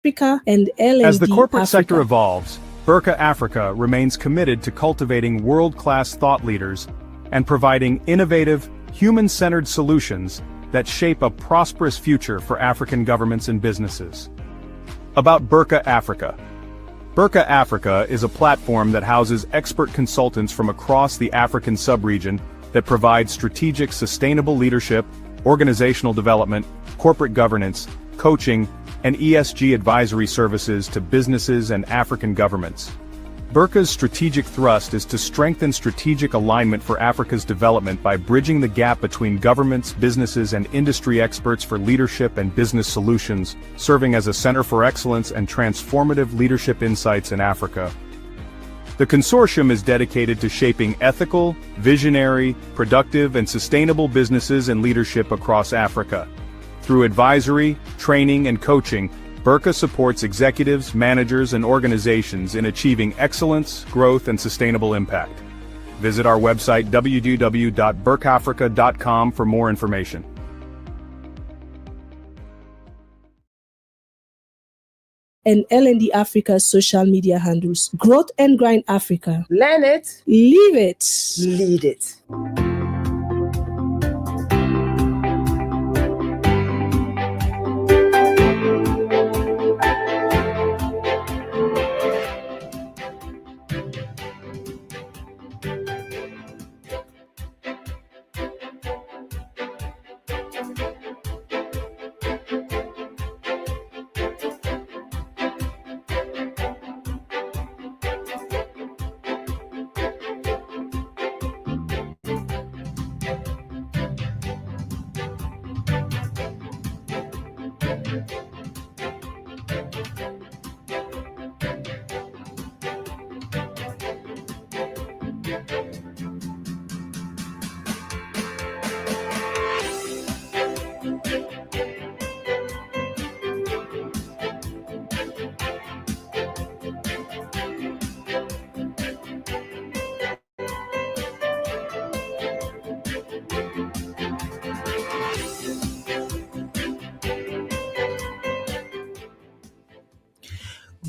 Africa and L&D As the corporate Africa. sector evolves, Berkha Africa remains committed to cultivating world-class thought leaders and providing innovative, human-centered solutions that shape a prosperous future for African governments and businesses. About Berkha Africa. Berkha Africa is a platform that houses expert consultants from across the African sub-region that provide strategic sustainable leadership, organizational development, corporate governance, coaching, and ESG advisory services to businesses and African governments. Berkha's strategic thrust is to strengthen strategic alignment for Africa's development by bridging the gap between governments, businesses, and industry experts for leadership and business solutions, serving as a center for excellence and transformative leadership insights in Africa. The consortium is dedicated to shaping ethical, visionary, productive, and sustainable businesses and leadership across Africa. Through advisory, training, and coaching, Berkha supports executives, managers, and organizations in achieving excellence, growth, and sustainable impact. Visit our website www.berkhafrica.com for more information. And L&D Africa's social media handles. Growth and Grind Africa. Learn it. Live it. Lead it.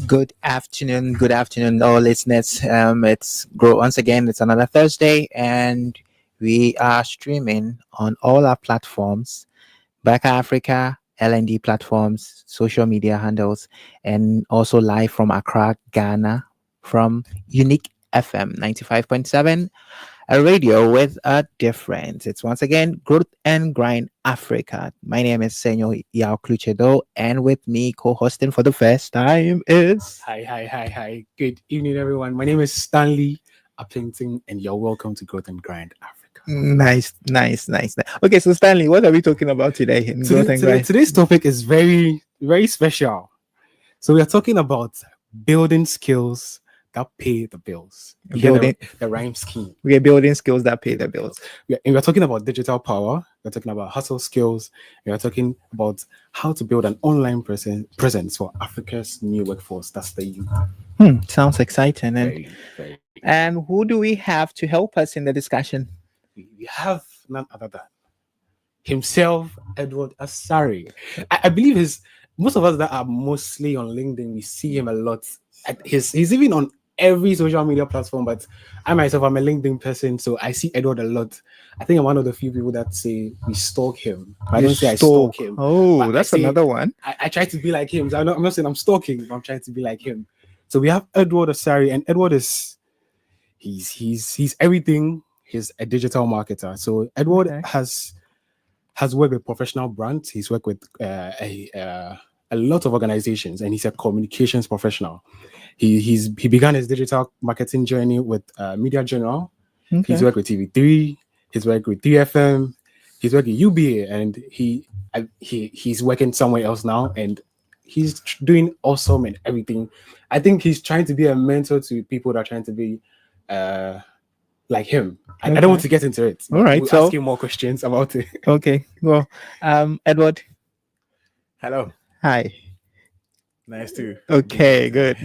Good afternoon, all listeners. It's once again. It's another Thursday, and we are streaming on all our platforms: Berkha Africa, L&D platforms, social media handles, and also live from Accra, Ghana, from Uniiq FM 95.7, a radio with a difference. It's once again Growth and Grind Africa. My name is Senor Yao Kluchedo, and with me co-hosting for the first time is... Hi. Good evening, everyone. My name is Stanley Appington, and you're welcome to Growth and Grind Africa. Nice. Okay, so Stanley, what are we talking about today in Growth and Grind? Today's topic is very, very special. So we are talking about building skills that pay the bills. The rhyme scheme. We are building skills that pay the bills. We're talking about digital power. We're talking about hustle skills. We're talking about how to build an online presence for Africa's new workforce. That's the youth. Sounds exciting. Very. And who do we have to help us in the discussion? We have none other than himself, Edward Asari. I believe most of us that are mostly on LinkedIn, we see him a lot. He's even on every social media platform, but I myself am a LinkedIn person, so I see Edward a lot. I think I'm one of the few people that say we stalk him. I don't say I stalk him. Oh, that's another one. I try to be like him. So I'm not saying I'm stalking, but I'm trying to be like him. So we have Edward Asari, and Edward he's everything. He's a digital marketer. So Edward has worked with professional brands. He's worked with a lot of organizations, and he's a communications professional. He began his digital marketing journey with Media General. Okay. He's worked with TV3. He's worked with 3FM. He's worked with UBA, and he's working somewhere else now, and he's doing awesome and everything. I think he's trying to be a mentor to people that are trying to be like him. I don't want to get into it. All right, we'll ask you more questions about it. Okay, well, Edward. Hello. Hi. Nice to. Okay, good.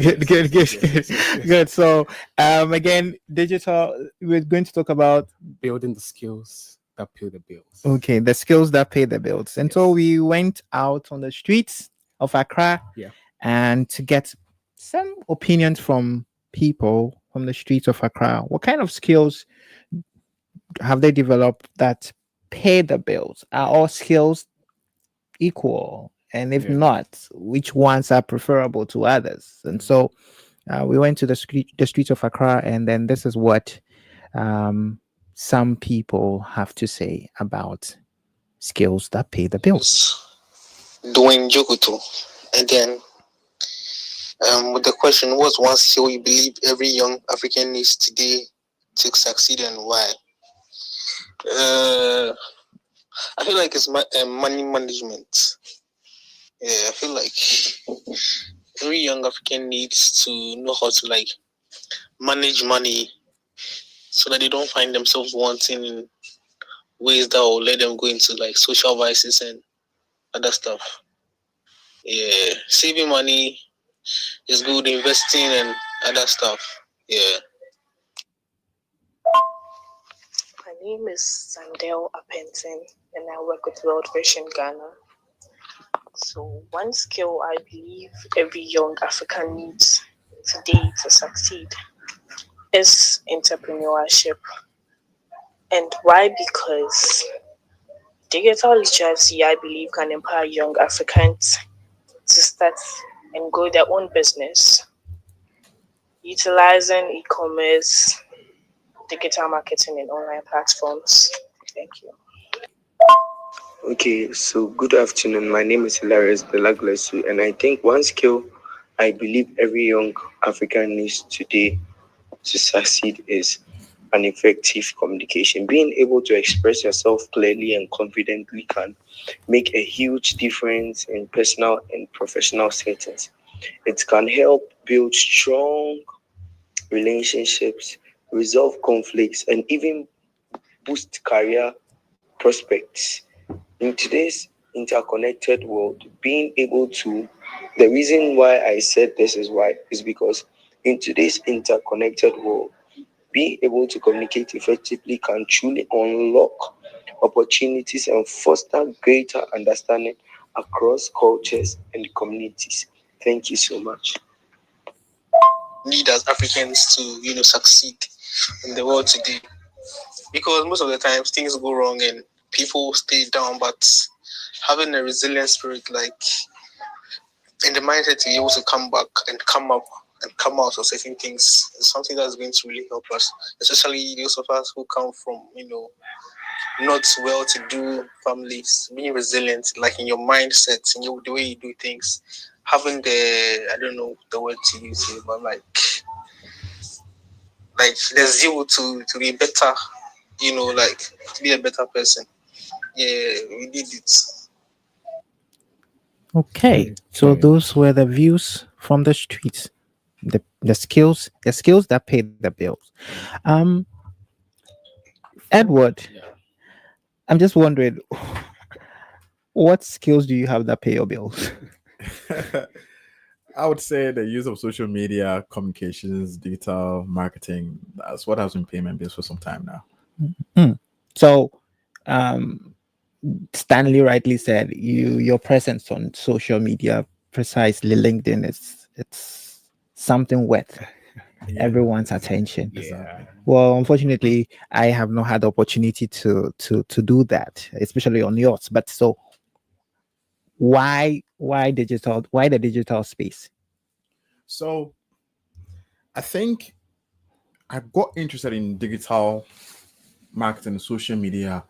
So, again, digital. We're going to talk about building the skills that pay the bills. Okay, the skills that pay the bills. And so we went out on the streets of Accra, and to get some opinions from people from the streets of Accra. What kind of skills have they developed that pay the bills? Are all skills equal? And if not, which ones are preferable to others? And so we went to the streets of Accra, and then this is what some people have to say about skills that pay the bills. Doing Jokuto. And then with the question, what's one skill you believe every young African needs today to succeed, and why? I feel like it's money management. Yeah, I feel like every young African needs to know how to like manage money so that they don't find themselves wanting in ways that will let them go into like social vices and other stuff. Yeah, saving money is good, investing and other stuff. Yeah. My name is Sandel Apenton, and I work with World Vision Ghana. So one skill I believe every young African needs today to succeed is entrepreneurship. And why? Because digital literacy, I believe, can empower young Africans to start and grow their own business, utilizing e-commerce, digital marketing, and online platforms. Thank you. Okay, so good afternoon. My name is Hilarious Delaglesu, and I think one skill I believe every young African needs today to succeed is an effective communication. Being able to express yourself clearly and confidently can make a huge difference in personal and professional settings. It can help build strong relationships, resolve conflicts, and even boost career prospects. In today's interconnected world, being able to, the reason why I said this is because in today's interconnected world, being able to communicate effectively can truly unlock opportunities and foster greater understanding across cultures and communities. Thank you so much. Need as Africans to, succeed in the world today. Because most of the times things go wrong and people stay down, but having a resilient spirit, like in the mindset to be able to come back and come up and come out of certain things is something that's going to really help us, especially those of us who come from, not well-to-do families. Being resilient, like in your mindset, in the way you do things, having I don't know the word to use here, but like the zeal to be better, to be a better person. Yeah, we did it. Okay, so those were the views from the streets, the skills that pay the bills. Edward, I'm just wondering, what skills do you have that pay your bills? I would say the use of social media, communications, digital marketing. That's what has been paying my bills for some time now. So, Stanley rightly said your presence on social media, precisely LinkedIn, it's something worth everyone's attention. Exactly. Well, unfortunately, I have not had the opportunity to do that, especially on yours. But so, why digital? Why the digital space? So, I think I got interested in digital marketing and social media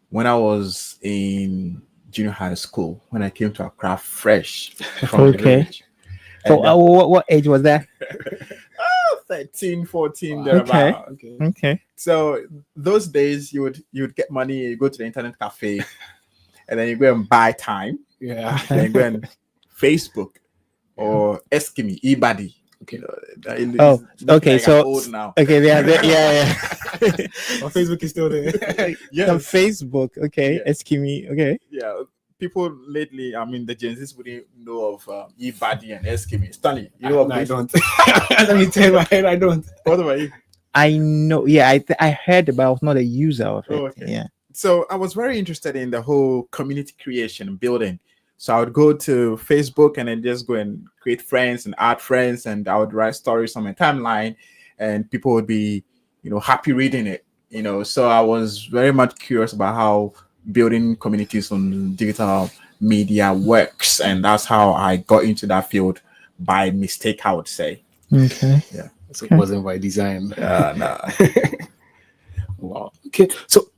when I was in junior high school, when I came to Accra fresh from the village. So what age was that? 13, 14, Okay. thereabout. So those days you would get money, you go to the internet cafe, and then you go and buy time. Yeah. Then you go and Facebook or Eskimi, eBuddy. Okay. Okay. Like I'm old now. Okay, yeah. Well, Facebook is still there. Yes. On Facebook, okay. Yeah. Eskimi, okay. Yeah. People lately, the Gen Zs wouldn't know of eBuddy and Eskimi. Stanley, you know of No, I this? don't. Let me tell you, I don't. What about you? I know. Yeah, I heard about, not a user of it. Oh, okay. Yeah. So I was very interested in the whole community creation and building. So I would go to Facebook and then just go and create friends and add friends, and I would write stories on my timeline, and people would be, happy reading it. So I was very much curious about how building communities on digital media works, and that's how I got into that field by mistake, I would say. Okay. Yeah. So it wasn't by design. No. Wow. Okay. So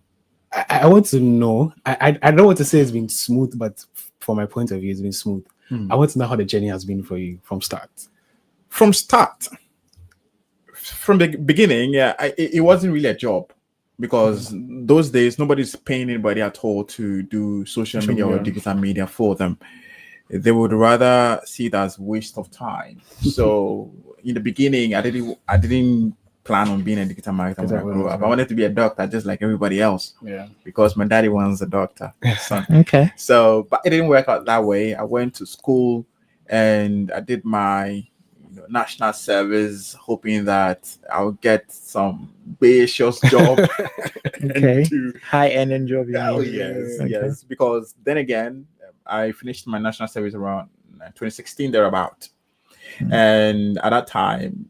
I want to know. I don't want to say it's been smooth, but from my point of view, it's been smooth. I want to know how the journey has been for you from start. From the beginning, it wasn't really a job, because those days nobody's paying anybody at all to do social media or digital media for them. They would rather see it as waste of time. So in the beginning, I didn't plan on being a digital marketer when I grew up. I wanted to be a doctor just like everybody else. Yeah. Because my daddy was a doctor. Okay. So, but it didn't work out that way. I went to school and I did my national service, hoping that I'll get some spacious job. Okay. High earning job. Oh, yes. Because then again, I finished my national service around 2016 thereabout. And at that time,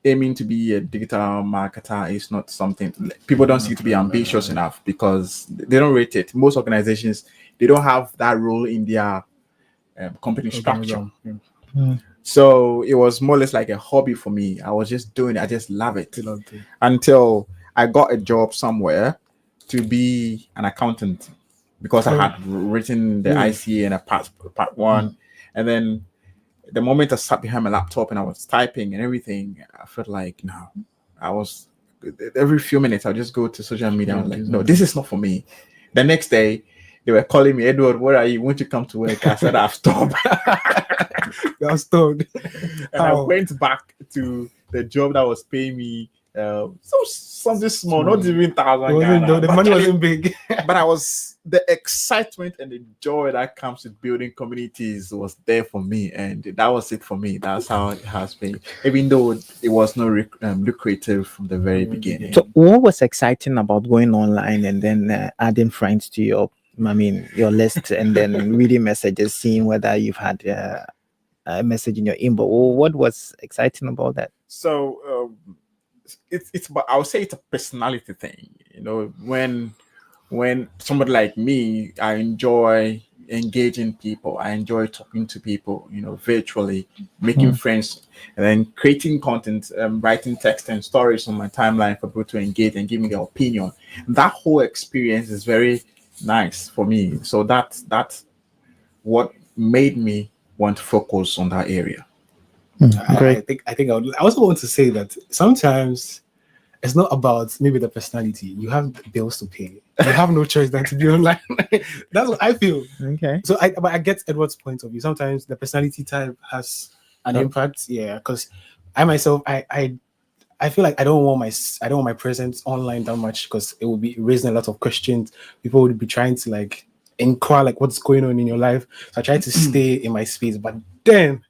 aiming to be a digital marketer is not something people don't see to be ambitious enough, because they don't rate it. Most organizations, they don't have that role in their company structure. So it was more or less like a hobby for me. I was just doing it. I just love it. Until I got a job somewhere to be an accountant, because I had written the ICA and a part one. And then the moment I sat behind my laptop and I was typing and everything, I felt like, every few minutes I'll just go to social media. I was like, no, this is not for me. The next day, they were calling me, Edward, where are you? Won't you come to work? I said, I've stopped. I've stopped. And I went back to the job that was paying me something small, not even 1,000 Ghana. The money wasn't big. But the excitement and the joy that comes with building communities was there for me, and that was it for me. That's how it has been, even though it was not lucrative from the very beginning. So what was exciting about going online and then adding friends to your list, and then reading messages, seeing whether you've had a message in your inbox? What was exciting about that? So it's I would say it's a personality thing. When somebody like me, I enjoy engaging people. I enjoy talking to people, virtually, making friends, and then creating content, writing text and stories on my timeline for people to engage and give me their opinion. That whole experience is very nice for me. So that's what made me want to focus on that area. Great. I think I also want to say that sometimes it's not about maybe the personality. You have bills to pay. You have no choice than to be online. That's what I feel. Okay. So I get Edward's point of view. Sometimes the personality type has an impact. Yeah, because I myself, I feel like I don't want my presence online that much, because it will be raising a lot of questions. People would be trying to inquire what's going on in your life. So I try to stay in my space, but then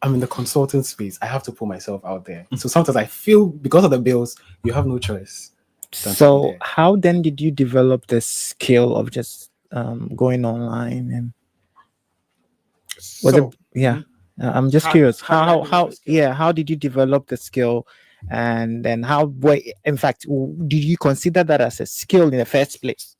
I'm in the consulting space. I have to put myself out there. So sometimes I feel, because of the bills, you have no choice. So how then did you develop the skill of just going online? And I'm just curious. How did you develop the skill? And then in fact, did you consider that as a skill in the first place?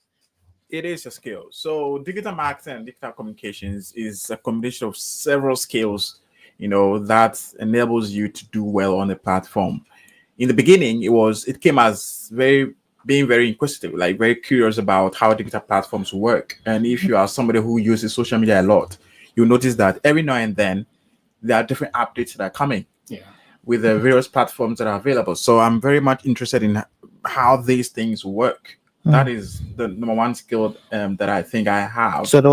It is a skill. So digital marketing and digital communications is a combination of several skills, that enables you to do well on the platform. In the beginning, it came as being very inquisitive, very curious about how digital platforms work. And if you are somebody who uses social media a lot, you'll notice that every now and then there are different updates that are coming with the various platforms that are available. So I'm very much interested in how these things work. That is the number one skill that I think I have. So it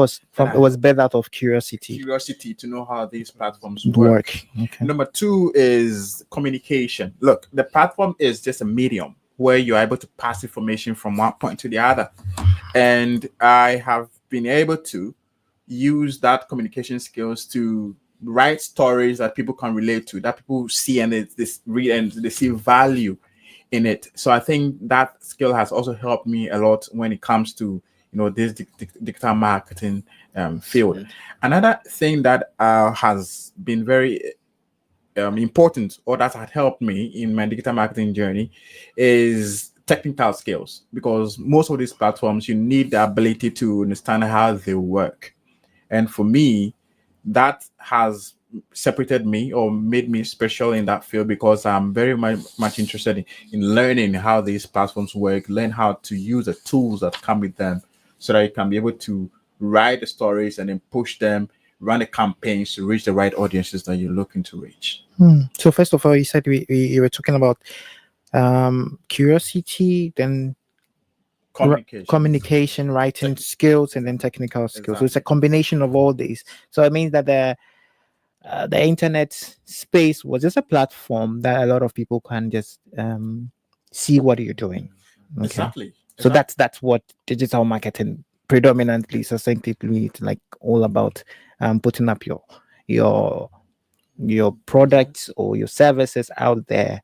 was better out of curiosity to know how these platforms work. Okay. Number two is communication. Look, the platform is just a medium where you're able to pass information from one point to the other. And I have been able to use that communication skills to write stories that people can relate to, that people see and they read and they see value in it. So I think that skill has also helped me a lot when it comes to this digital marketing field. Another thing that has been very important, or that had helped me in my digital marketing journey, is technical skills, because most of these platforms, you need the ability to understand how they work. And for me, that has separated me or made me special in that field, because I'm very much interested in learning how these platforms work, learn how to use the tools that come with them, so that you can be able to write the stories and then push them, run the campaigns to reach the right audiences that you're looking to reach. So first of all, you said we were talking about curiosity, then communication, writing skills, and then technical skills. Exactly. So it's a combination of all these. So it means that the internet space was just a platform that a lot of people can just see what you're doing. Okay? Exactly. So that's what digital marketing predominantly, succinctly, it's like all about putting up your products or your services out there,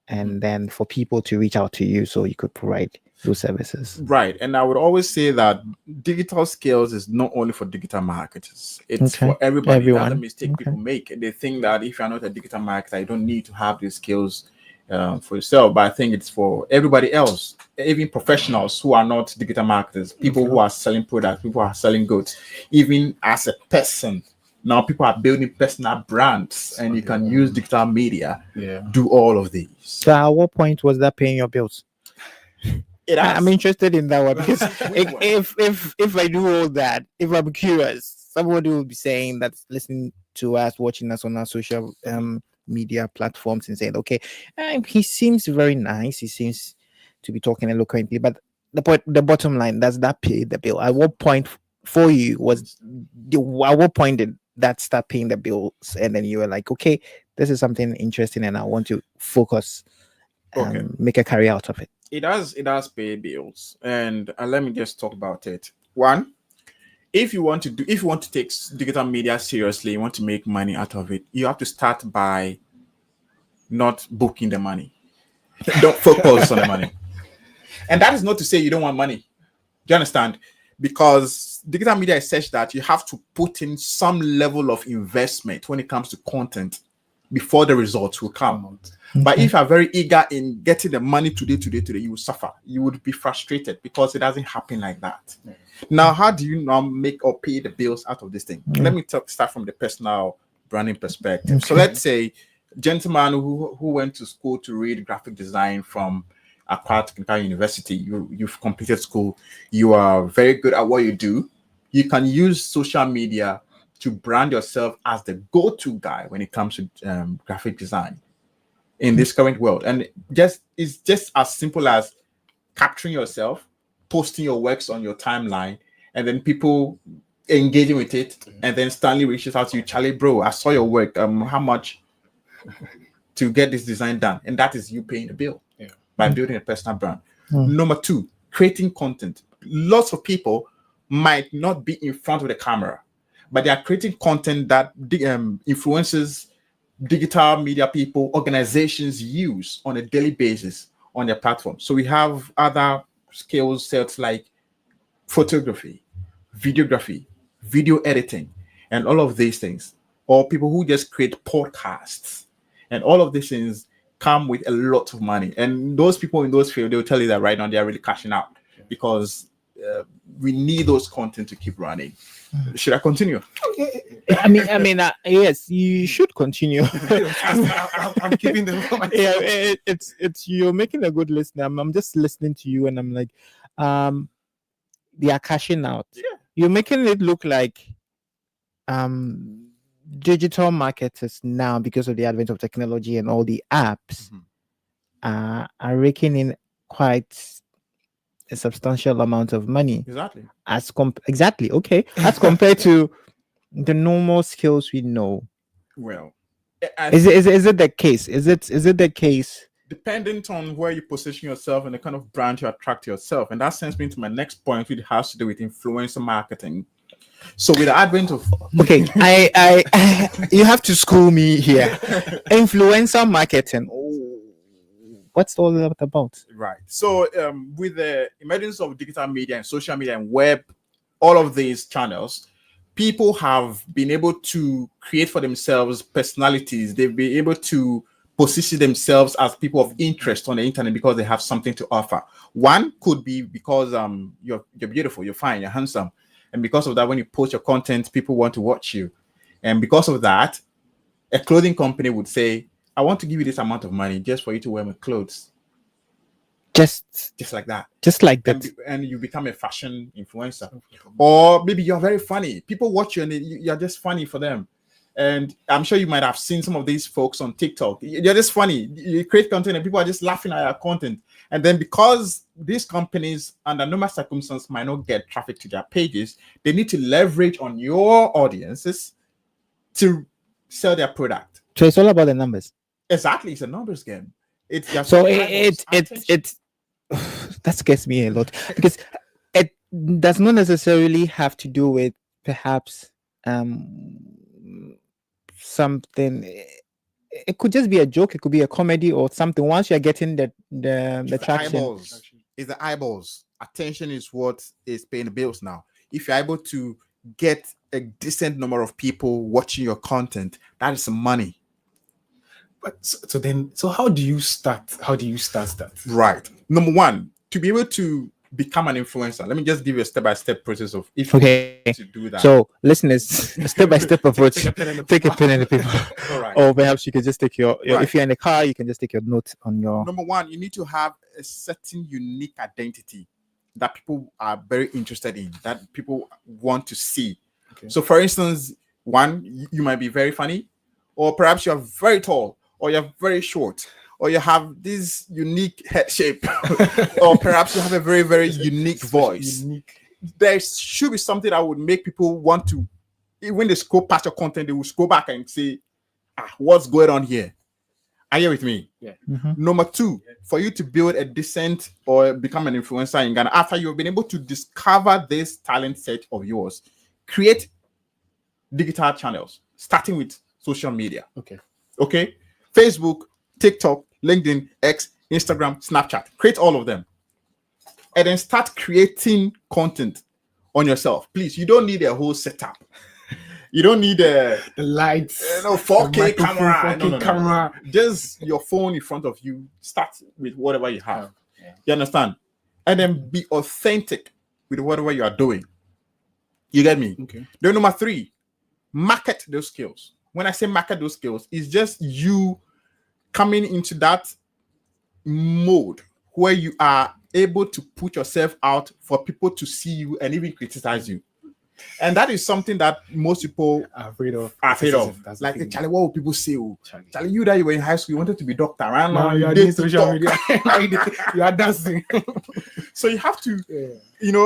and then for people to reach out to you so you could provide those services. Right. And I would always say that digital skills is not only for digital marketers, it's for everybody. Everyone. That's a mistake people make. They think that if you're not a digital marketer, you don't need to have these skills for yourself. But I think it's for everybody else, even professionals who are not digital marketers, people who are selling products, people who are selling goods, even as a person. Now people are building personal brands, and you can use digital media, do all of these. So at what point was that paying your bills? I'm interested in that one, because if I do all that, if I'm curious, somebody will be saying that's listening to us, watching us on our social media platforms, and saying, okay, he seems very nice, he seems to be talking eloquently, but the bottom line, does that pay the bill? At what point for you at what point did that start paying the bills, and then you were like, okay, this is something interesting and I want to focus, make a career out of it? It does pay bills, and let me just talk about it. One, if you want to take digital media seriously, you want to make money out of it, you have to start by not booking the money. Don't focus on the money. And that is not to say you don't want money. Do you understand? Because digital media is such that you have to put in some level of investment when it comes to content before the results will come. But if you're very eager in getting the money today, you will suffer. You would be frustrated because it doesn't happen like that. Now, how do you now make or pay the bills out of this thing? Let me start from the personal branding perspective. So let's say a gentleman who went to school to read graphic design from Accra Technical University, you've completed school, you are very good at what you do. You can use social media to brand yourself as the go-to guy when it comes to graphic design in this current world. And it's just as simple as capturing yourself, posting your works on your timeline, and then people engaging with it. And then Stanley reaches out to you, Charlie, bro, I saw your work. How much to get this design done? And that is you paying the bill by building a personal brand. Number two, creating content. Lots of people might not be in front of the camera, but they are creating content that influences digital media people, organizations use on a daily basis on their platform. So we have other skill sets like photography, videography, video editing, and all of these things. Or people who just create podcasts. And all of these things come with a lot of money. And those people in those fields, they'll tell you that right now they're really cashing out, because we need those content to keep running. Should I continue? I mean, yes, you should continue. I'm keeping them. It's you're making a good listener. I'm just listening to you, and I'm like, they are cashing out. Yeah. You're making it look like digital marketers now, because of the advent of technology and all the apps, are raking in quite a substantial amount of money. Exactly. Okay. As compared to the normal skills we know. Well, is it the case? Is it the case? Dependent on where you position yourself and the kind of brand you attract yourself. And that sends me to my next point, which has to do with influencer marketing. So with the advent of I you have to school me here. Influencer marketing. What's all that about? Right. So with the emergence of digital media and social media and web, all of these channels, people have been able to create for themselves personalities. They've been able to position themselves as people of interest on the internet because they have something to offer. One could be because you're beautiful, you're fine, you're handsome. And because of that, when you post your content, people want to watch you. And because of that, a clothing company would say, I want to give you this amount of money just for you to wear my clothes. Just like that. Just like that. And you become a fashion influencer. Or maybe you're very funny. People watch you and you're just funny for them. And I'm sure you might have seen some of these folks on TikTok. You're just funny. You create content and people are just laughing at your content. And then because these companies, under normal circumstances, might not get traffic to their pages, they need to leverage on your audiences to sell their product. So it's all about the numbers. Exactly. It's a numbers game. It that scares me a lot, because it does not necessarily have to do with perhaps something. It could just be a joke, it could be a comedy or something. Once you're getting the traction, eyeballs. It's the eyeballs. Attention is what is paying the bills now. If you're able to get a decent number of people watching your content, that is some money. But so how do you start that? Right. Number one, to be able to become an influencer, let me just give you a step-by-step process of if you want to do that. So listeners, step-by-step approach. Take a pen and a paper. All right. Or perhaps you can just take your if you're in a car, you can just take your note on your. Number one, you need to have a certain unique identity that people are very interested in, that people want to see. Okay. So for instance, one, you might be very funny, or perhaps you're very tall, or you're very short, or you have this unique head shape, or perhaps you have a very, very unique voice. There should be something that would make people want to, when they scroll past your content, they will scroll back and say, what's going on here? Are you with me? Yeah. Mm-hmm. Number two, for you to build a decent or become an influencer in Ghana, after you've been able to discover this talent set of yours, create digital channels, starting with social media. Okay. Facebook, TikTok, LinkedIn, X, Instagram, Snapchat. Create all of them. And then start creating content on yourself. Please, you don't need a whole setup. You don't need the lights, 4K camera. 4K camera. Just your phone in front of you. Start with whatever you have. Yeah. You understand? And then be authentic with whatever you are doing. You get me? Okay. Then number three, market those skills. When I say market those skills, it's just you coming into that mode where you are able to put yourself out for people to see you and even criticize you. And that is something that most people are afraid of. Like, Charlie, what will people say? Charlie, you that you were in high school, you wanted to be doctor. Right now, you are doing social media. You are dancing. So you have to,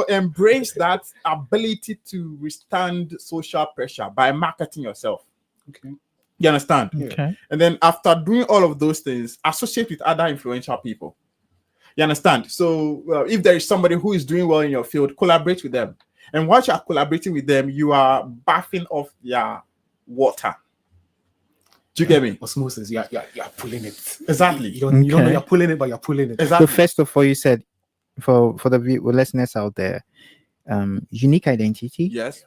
embrace that ability to withstand social pressure by marketing yourself. Okay. You understand? Okay. And then after doing all of those things, associate with other influential people. You understand? So if there is somebody who is doing well in your field, collaborate with them. And once you are collaborating with them, you are bathing off their water. Do you get me? Osmosis. You are pulling it. Exactly. You don't know you're pulling it, but you're pulling it. Exactly. So first of all, you said for the listeners out there, unique identity. Yes.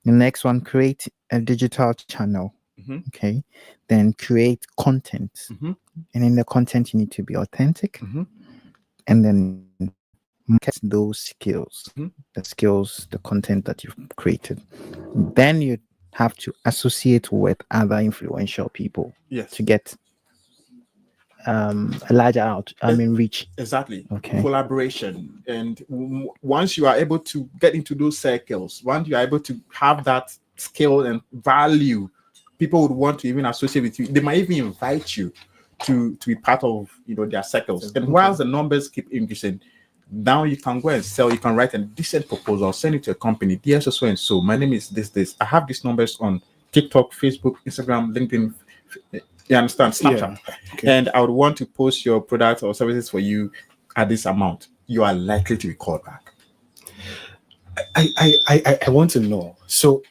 The next one, create a digital channel. Mm-hmm. Okay. Then create content. Mm-hmm. And in the content, you need to be authentic. Mm-hmm. And then market those skills, Mm-hmm. the content that you've created. Then you have to associate with other influential people. Yes. To get a larger reach. Exactly. Okay. Collaboration. And once you are able to get into those circles, once you are able to have that skill and value, people would want to even associate with you. They might even invite you to be part of their circles. And whilst the numbers keep increasing, now you can go and sell. You can write a decent proposal, send it to a company. Dear so and so, my name is this. I have these numbers on TikTok, Facebook, Instagram, LinkedIn. You understand? Snapchat. Yeah. Okay. And I would want to post your products or services for you at this amount. You are likely to be called back. I want to know. So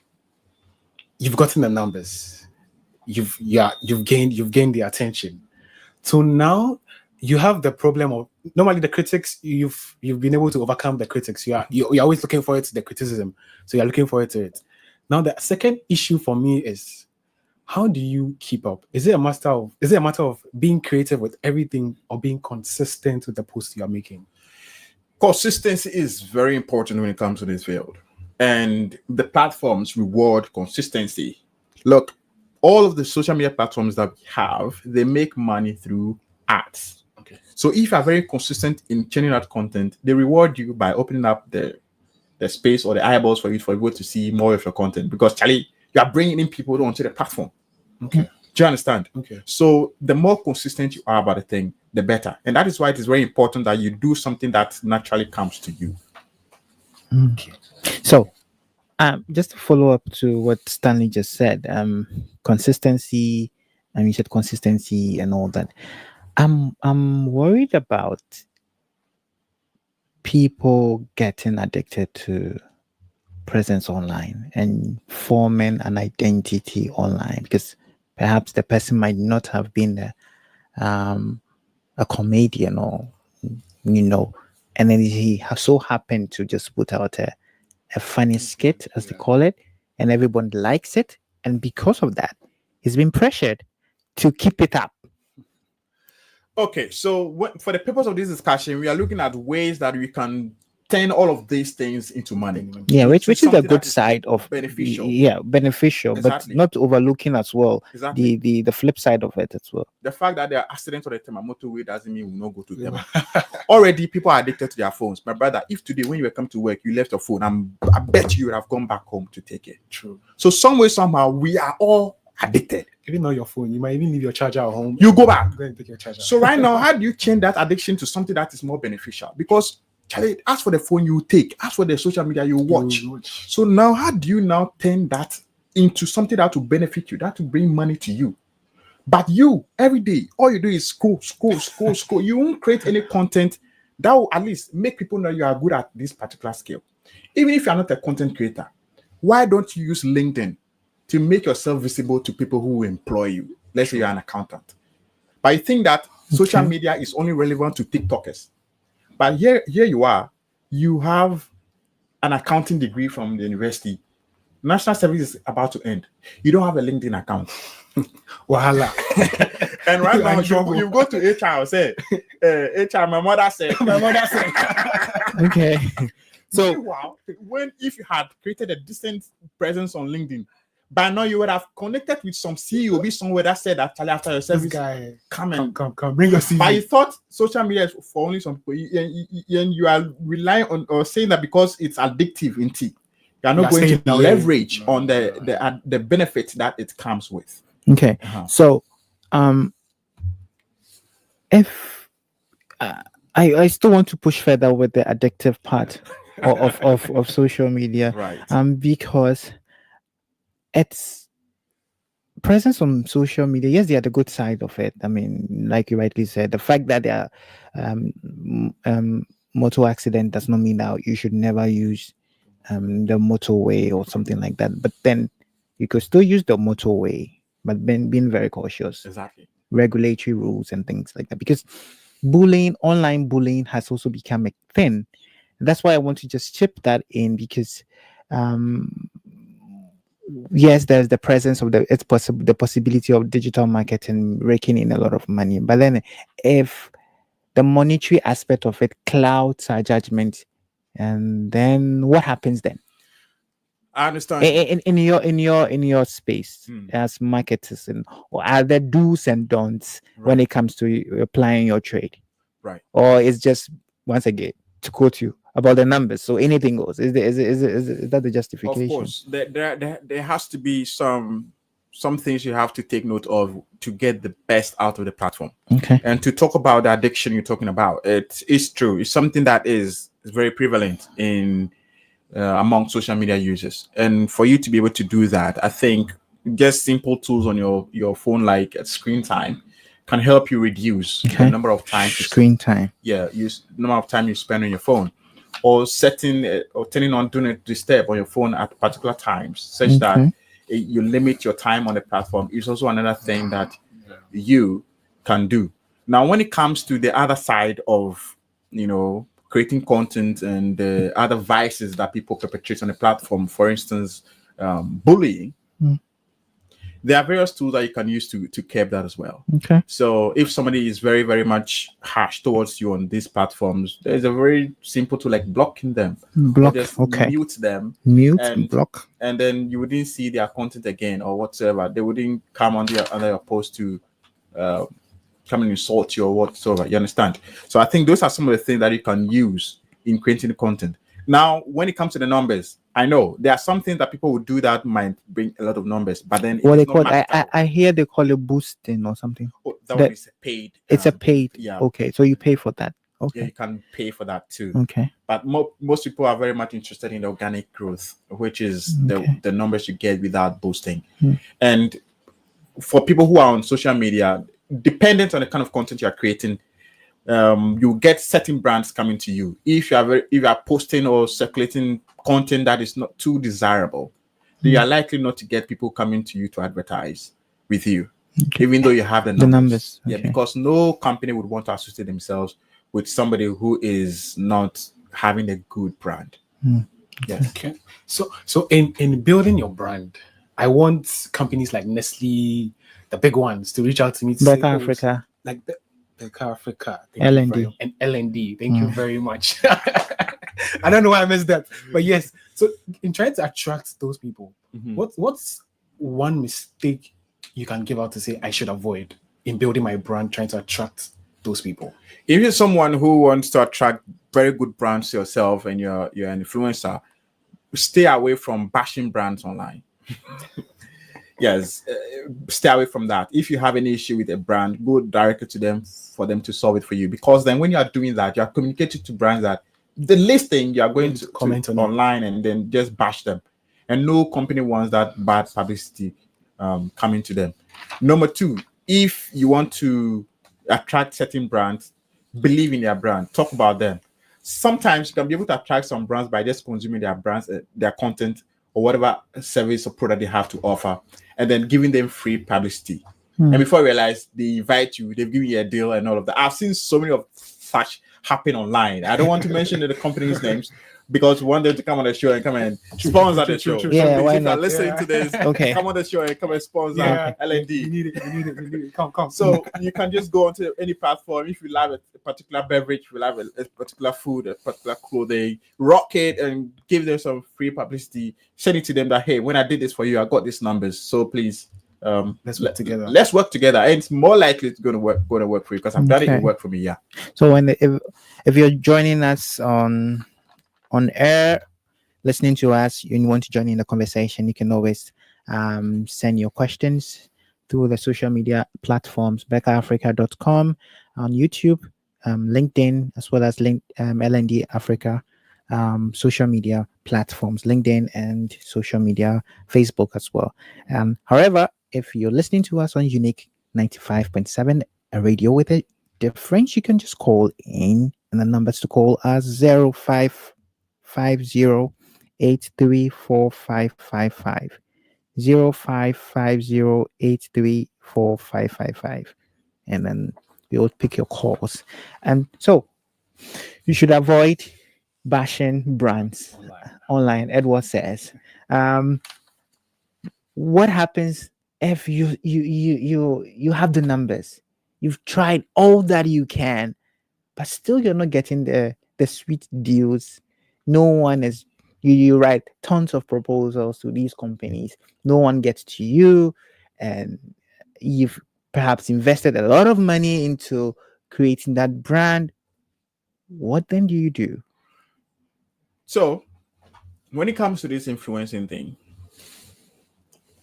you've gotten the numbers. You've gained the attention. So now you have the problem of normally the critics. You've been able to overcome the critics. You're always looking forward to the criticism. So you're looking forward to it. Now, the second issue for me is, how do you keep up? Is it a matter of being creative with everything or being consistent with the posts you are making? Consistency is very important when it comes to this field, and the platforms reward consistency. Look, all of the social media platforms that we have, they make money through ads. Okay. So if you are very consistent in churning out content, they reward you by opening up the space or the eyeballs for people to see more of your content, because Charlie, you are bringing in people onto the platform. Okay. Do you understand? Okay. So the more consistent you are about the thing, the better. And that is why it is very important that you do something that naturally comes to you. Okay. So, just to follow up to what Stanley just said, consistency, and you said consistency and all that. I'm worried about people getting addicted to presence online and forming an identity online, because perhaps the person might not have been a comedian, or and then he so happened to just put out a funny skit, as they call it, and everyone likes it, and because of that, he's been pressured to keep it up. Okay, so for the purpose of this discussion, we are looking at ways that we can turn all of these things into money. Yeah, which is a good side of beneficial. Yeah, beneficial, Exactly. but not overlooking as well Exactly. the flip side of it as well. The fact that there are accidents on the Tema motorway doesn't mean we will not go to them. Already, people are addicted to their phones. My brother, if today when you were come to work, you left your phone, I bet you would have gone back home to take it. True. So some way, somehow, we are all addicted. Even on your phone, you might even leave your charger at home. You go back. Go and take your charger. So right now, how do you change that addiction to something that is more beneficial? Because Charlie, as for the phone you take, as for the social media you watch. So now, how do you now turn that into something that will benefit you, that will bring money to you? But you, every day, all you do is scroll. You won't create any content that will at least make people know you are good at this particular skill. Even if you are not a content creator, why don't you use LinkedIn to make yourself visible to people who employ you? Let's say you're an accountant. But I think that social media is only relevant to TikTokers. But here you are, you have an accounting degree from the university. National service is about to end. You don't have a LinkedIn account. Wahala. And right now, you go to HR and say, HR, my mother said. Okay. So, if you had created a decent presence on LinkedIn, by now you would have connected with some CEO, be somewhere that said that after your service, guy, come, bring your CV. But you thought social media is for only some people, and you are relying on or saying that because it's addictive in tea, you are not going to leverage on the benefits that it comes with. Okay, so if I still want to push further with the addictive part of social media, right? Because it's presence on social media. Yes, they are the good side of it. I mean, like you rightly said, the fact that there are motor accident does not mean that you should never use the motorway or something like that. But then you could still use the motorway, but then being very cautious. Exactly. Regulatory rules and things like that. Because bullying, online bullying, has also become a thing. That's why I want to just chip that in, because yes, there's the presence of the possibility of digital marketing raking in a lot of money. But then if the monetary aspect of it clouds our judgment, and then what happens then? I understand. In your space as marketers, or are there do's and don'ts when it comes to applying your trade? Right. Or it's just, once again, to quote you, about the numbers, so anything goes. Is that the justification? Of course, there has to be some things you have to take note of to get the best out of the platform. Okay. And to talk about the addiction you're talking about, it is true. It's something that is very prevalent in among social media users. And for you to be able to do that, I think just simple tools on your phone, like screen time, can help you reduce the number of times time. Yeah, the number of time you spend on your phone, or setting or turning on do not disturb on your phone at particular times, such that you limit your time on the platform. Is also another thing that you can do. Now, when it comes to the other side of creating content and the other vices that people perpetrate on the platform, for instance, bullying, Mm. there are various tools that you can use to curb that as well. Okay. So if somebody is very, very much harsh towards you on these platforms, there's a very simple tool like blocking them. Block. Or just Okay. mute them. Mute and block. And then you wouldn't see their content again or whatsoever. They wouldn't come under your post to come and insult you or whatsoever. You understand? So I think those are some of the things that you can use in creating the content. Now, when it comes to the numbers, I know there are some things that people would do that might bring a lot of numbers, but then What it they is not call marketable. I hear they call it boosting or something. That that- one is paid. It's a paid. Yeah. Okay, so you pay for that. Yeah, Okay. you can pay for that too. Okay. But most people are very much interested in the organic growth, which is Okay. the numbers you get without boosting. Hmm. And for people who are on social media, dependent on the kind of content you are creating, you get certain brands coming to you. If you are posting or circulating content that is not too desirable, you are likely not to get people coming to you to advertise with you, even though you have the numbers. Yeah, okay. because no company would want to associate themselves with somebody who is not having a good brand. Yes. Okay. So in building your brand, I want companies like Nestle, the big ones, to reach out to me to Berkha say, Africa. like Berkha Africa, thank you L&D. very- and L&D. Thank you very much. I don't know why I missed that, but yes. So in trying to attract those people, what's one mistake you can give out to say I should avoid in building my brand, trying to attract those people? If you're someone who wants to attract very good brands to yourself and you're an influencer, stay away from bashing brands online. Yes, stay away from that. If you have any issue with a brand, go directly to them for them to solve it for you. Because then when you are doing that, you are communicating to brands that the listing you are going to comment on online and then just bash them. And no company wants that bad publicity coming to them. Number two, if you want to attract certain brands, believe in their brand, talk about them. Sometimes you can be able to attract some brands by just consuming their brands, their content, or whatever service or product they have to offer, and then giving them free publicity. And before you realize, they invite you, they've given you a deal and all of that. I've seen so many of such happen online. I don't want to mention the company's names because we want them to come on the show and come and sponsor the show. Yeah, why if you're not? listening to this, Okay. come on the show and come and sponsor L&D. We need it. Come. So you can just go onto any platform. If you love a particular beverage, if you love a particular food, a particular clothing, rock it and give them some free publicity. Send it to them that, hey, when I did this for you, I got these numbers. So please, let's work together. Let's work together. And it's more likely it's going to work for you because I've done it. It worked for me. Yeah. So if you're joining us on air, listening to us, you want to join in the conversation, you can always send your questions through the social media platforms, berkhaafrica.com, on YouTube, LinkedIn, as well as L&D Africa social media platforms, LinkedIn and social media, Facebook as well. However, if you're listening to us on Uniiq 95.7, a radio with a difference, you can just call in, and the numbers to call are 0550-834555, 0550-834555, and then we'll pick your calls. And so you should avoid bashing brands online. Edward says, what happens if you have the numbers, you've tried all that you can, but still you're not getting the sweet deals? No one is, you write tons of proposals to these companies, no one gets to you, and you've perhaps invested a lot of money into creating that brand. What then do you do? So when it comes to this influencing thing,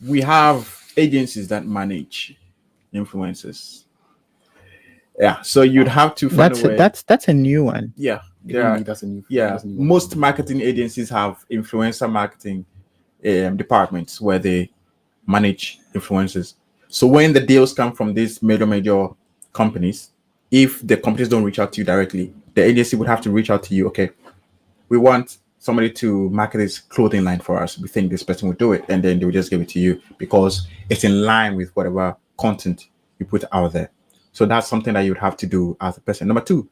we have agencies that manage influencers. Yeah, so you'd have to find a way. That's a new one. Yeah, That's a new. Most marketing agencies have influencer marketing departments where they manage influencers. So when the deals come from these major companies, if the companies don't reach out to you directly, the agency would have to reach out to you. Okay, we want somebody to market this clothing line for us. We think this person will do it, and then they will just give it to you because it's in line with whatever content you put out there. So that's something that you would have to do as a person. Number two,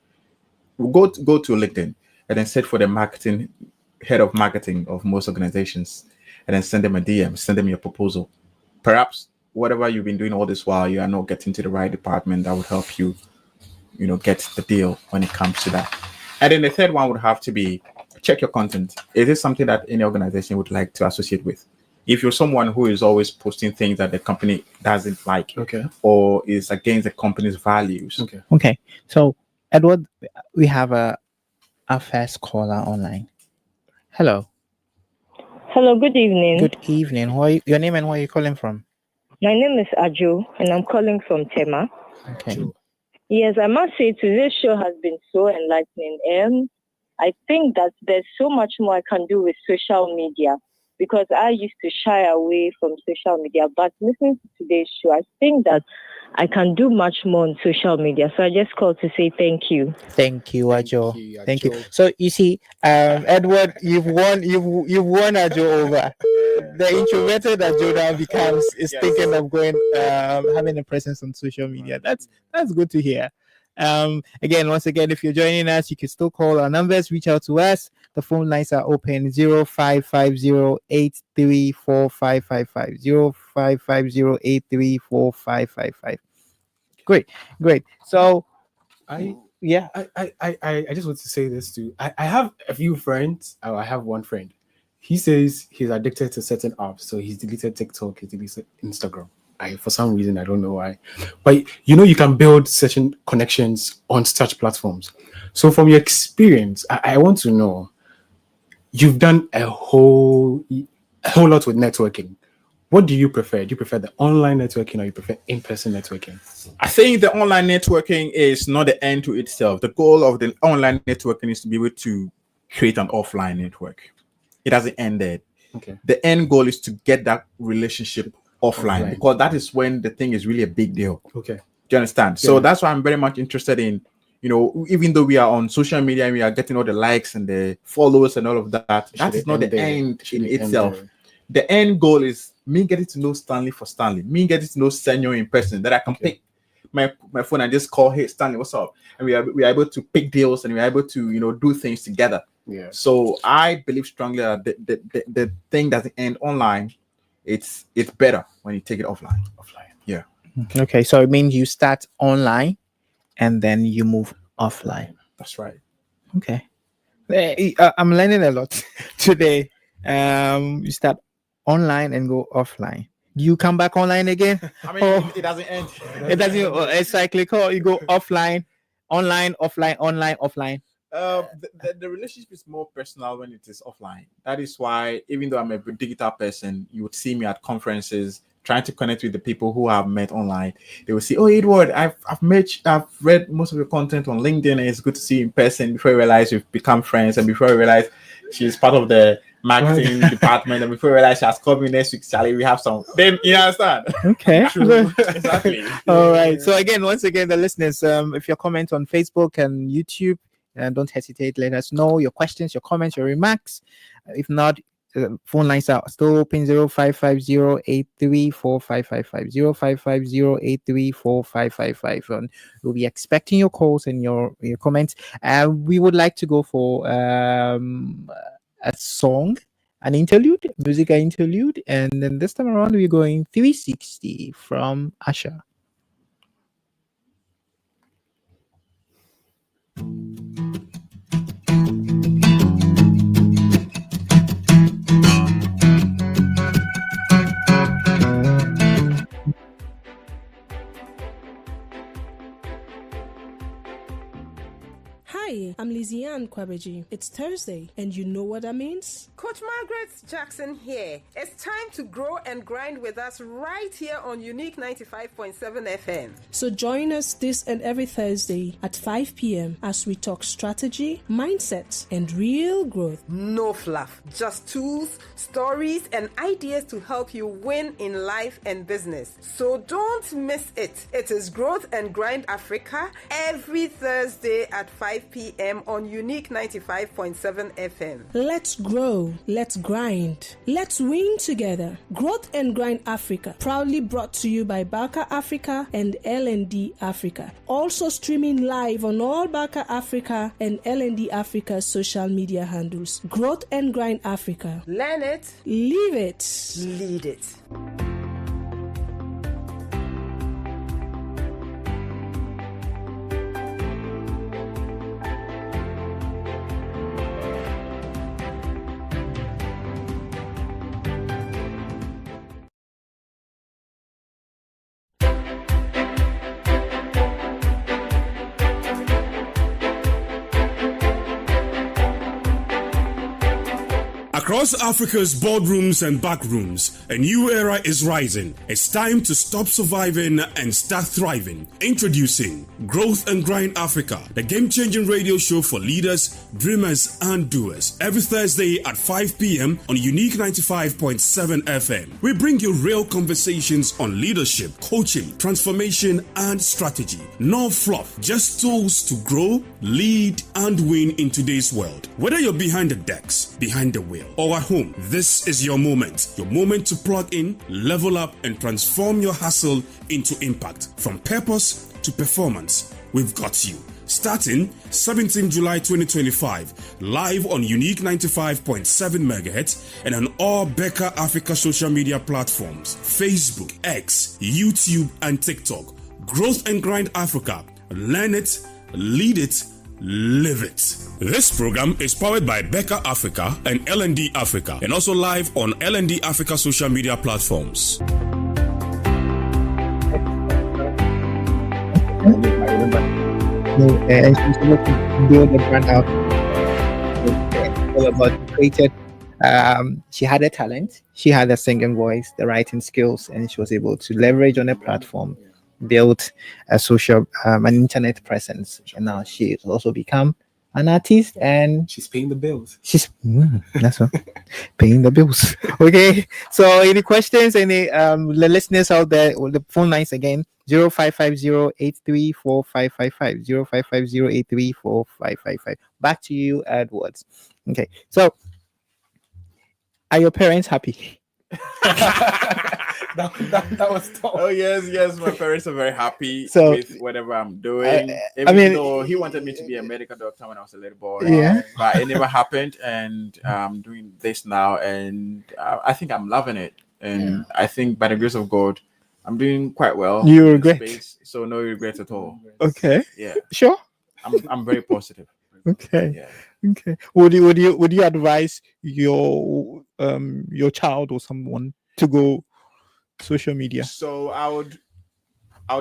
go to LinkedIn and then search for the head of marketing of most organizations, and then send them a DM, send them your proposal. Perhaps whatever you've been doing all this while, you are not getting to the right department that would help you, get the deal when it comes to that. And then the third one would have to be check your content. Is it something that any organization would like to associate with? If you're someone who is always posting things that the company doesn't like, or is against the company's values. Okay. So, Edward, we have our first caller online. Hello. Hello, good evening. Good evening. Your name and where are you calling from? My name is Ajo, and I'm calling from Tema. Okay. Yes, I must say today's show has been so enlightening. I think that there's so much more I can do with social media, because I used to shy away from social media. But listening to today's show, I think that I can do much more on social media. So I just called to say thank you. Thank you, Ajo. Thank you. So you see, Edward, you've won Ajo over. The introverted Ajo now is thinking of going having a presence on social media. That's good to hear. Once again, if you're joining us, you can still call our numbers, reach out to us. The phone lines are open 0550-834555, 0550-834555. Great. So I just want to say this too. I have a few friends. I have one friend. He says he's addicted to certain apps, so he's deleted TikTok, he's deleted Instagram. For some reason, I don't know why. But you can build certain connections on such platforms. So from your experience, I want to know, you've done a whole lot with networking. What do you prefer? Do you prefer the online networking or you prefer in-person networking? I think the online networking is not the end to itself. The goal of the online networking is to be able to create an offline network. It hasn't ended. Okay. The end goal is to get that relationship offline, because that is when the thing is really a big deal. Okay. Do you understand? Yeah. So that's why I'm very much interested in, even though we are on social media and we are getting all the likes and the followers and all of that, that is not the end in itself. The end goal is me getting to know Stanley for Stanley, me getting to know Senor in person, that I can pick my phone and just call, hey Stanley, what's up? And we are able to pick deals and we are able to do things together. Yeah. So I believe strongly that the thing doesn't end online. It's better when you take it offline. Yeah. Okay, so it means you start online and then you move offline. That's right. Okay. I'm learning a lot today. You start online and go offline. Do you come back online again? I mean, it doesn't end. It doesn't. It's cyclical. You go offline, online, offline, online, offline. The relationship is more personal when it is offline. That is why, even though I'm a digital person, you would see me at conferences trying to connect with the people who I've met online. They will say, "Oh, Edward, I've read most of your content on LinkedIn, and it's good to see you in person." Before you realize we've become friends, and before you realize she's part of the marketing department, and before you realize she has called me next week, Charlie, we have some. Then you understand? Okay. Exactly. All right. So once again, the listeners, if you comment on Facebook and YouTube, don't hesitate. Let us know your questions, your comments, your remarks. If not, phone lines are still open 0550-834555, 0550-834555. And we'll be expecting your calls and your comments. We would like to go for a song, an interlude, musical interlude, and then this time around we're going 360 from Asha. Hi, I'm Liziane Kwabeji. It's Thursday, and you know what that means? Coach Margaret Jackson here. It's time to grow and grind with us right here on Uniiq 95.7 FM. So join us this and every Thursday at 5 p.m. as we talk strategy, mindset, and real growth. No fluff, just tools, stories, and ideas to help you win in life and business. So don't miss it. It is Growth and Grind Africa every Thursday at 5 p.m. p.m. on Uniiq 95.7 FM. Let's grow, let's grind, let's win together. Growth and Grind Africa, proudly brought to you by Berkha Africa and L&D Africa. Also streaming live on all Berkha Africa and L&D Africa social media handles. Growth and Grind Africa. Learn it, Live it. lead it. Across Africa's boardrooms and backrooms, a new era is rising. It's time to stop surviving and start thriving. Introducing Growth and Grind Africa, the game-changing radio show for leaders, dreamers, and doers. Every Thursday at 5 p.m. on Uniiq 95.7 FM. We bring you real conversations on leadership, coaching, transformation, and strategy. No fluff, just tools to grow, lead, and win in today's world. Whether you're behind the decks, behind the wheel, or at home, this is your moment. Your moment to plug in, level up, and transform your hustle into impact. From purpose to performance, we've got you. Starting 17 July 2025, live on Uniiq 95.7 MHz and on all Berkha Africa social media platforms, Facebook, X, YouTube, and TikTok. Growth and Grind Africa. Learn it, lead it, live it. This program is powered by Berkha Africa and L&D Africa, and also live on L&D Africa social media platforms. And she's able to build a brand out. All about created. She had a talent, she had a singing voice, the writing skills, and she was able to leverage on a platform, build a social, an internet presence, and now she has also become an artist, and She's paying the bills. she's that's what paying the bills. Okay, so any questions, any the listeners out there, or the phone lines again, 0550-834555, 0550-834555. Back to you, Edwards. Okay, so are your parents happy? That was tough. Oh yes, my parents are very happy So, with whatever I'm doing. I mean, though he wanted me to be a medical doctor when I was a little boy, Yeah. but it never happened. And I'm doing this now, and I think I'm loving it. And I think by the grace of God, I'm doing quite well. You in regret? space, so no regrets at all. Okay, Yeah, sure. I'm very positive. Okay. Yeah. Okay. Would you advise your child or someone to go social media? So I would